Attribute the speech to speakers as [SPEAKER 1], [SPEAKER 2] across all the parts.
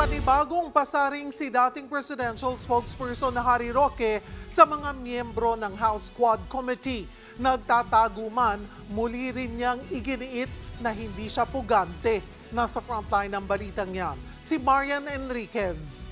[SPEAKER 1] Panibagong pasaring si dating presidential spokesperson na Harry Roque sa mga miyembro ng House Quad Committee. Nagtatago man, muli rin niyang iginiit na hindi siya pugante. Nasa frontline ng balitang yan, si Marian Enriquez.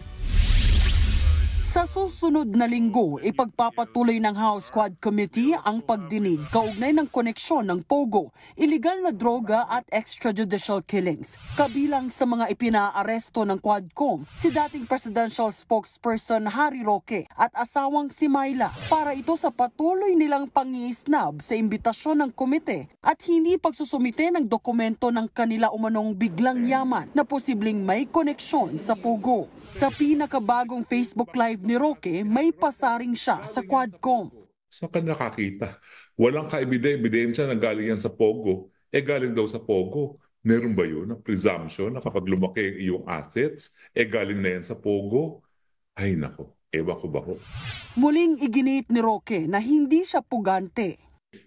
[SPEAKER 2] Sa susunod na linggo, ipagpapatuloy ng House Quad Committee ang pagdinig kaugnay ng koneksyon ng POGO, iligal na droga at extrajudicial killings. Kabilang sa mga ipinaaresto ng Quadcom, si dating presidential spokesperson Harry Roque at asawang si Myla para ito sa patuloy nilang pangiisnab sa imbitasyon ng komite at hindi pagsusumite ng dokumento ng kanila umanong biglang yaman na posibleng may koneksyon sa POGO. Sa pinakabagong Facebook Live ni Roque, may pasaring siya sa Quadcom.
[SPEAKER 3] Saan ka nakakita? Walang ebidensya na galing yan sa POGO. Galing daw sa POGO. Meron ba yun? Ang presumption na kapag lumaki yung assets, galing na yan sa POGO? Ay nako, ewan ko ba ko.
[SPEAKER 2] Muling iginit ni Roque na hindi siya pugante.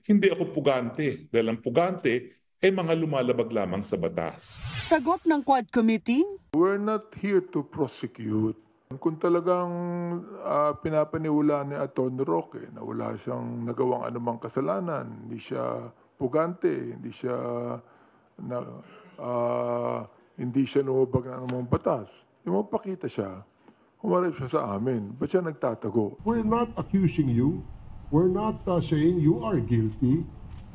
[SPEAKER 3] Hindi ako pugante. Dahil ang pugante ay mga lumalabag lamang sa batas.
[SPEAKER 2] Sagot ng Quad Committee,
[SPEAKER 4] we're not here to prosecute. Kung talagang pinapaniwala ni Atty. Roque na wala siyang nagawang anumang kasalanan, hindi siya pugante, hindi siya lumabag ng anumang batas, magpakita siya, humarap siya sa amin. Ba't siya nagtatago?
[SPEAKER 5] We're not accusing you. We're not saying you are guilty.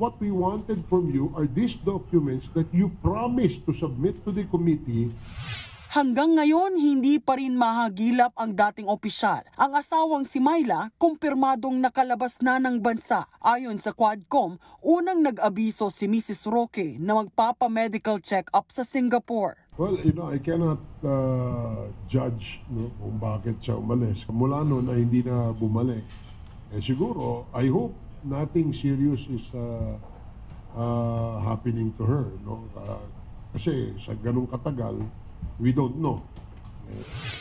[SPEAKER 5] What we wanted from you are these documents that you promised to submit to the committee.
[SPEAKER 2] Hanggang ngayon, hindi pa rin mahagilap ang dating opisyal. Ang asawang si Myla, kumpirmadong nakalabas na ng bansa. Ayon sa Quadcom, unang nag-abiso si Mrs. Roque na magpapa-medical check-up sa Singapore.
[SPEAKER 5] Well, I cannot judge kung bakit siya umalis. Mula noon ay hindi na bumalik. Siguro, I hope nothing serious is happening to her. Kasi sa ganung katagal, we don't know.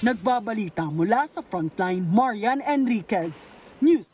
[SPEAKER 2] Nagbabalita mula sa frontline, Marian Enriquez, News.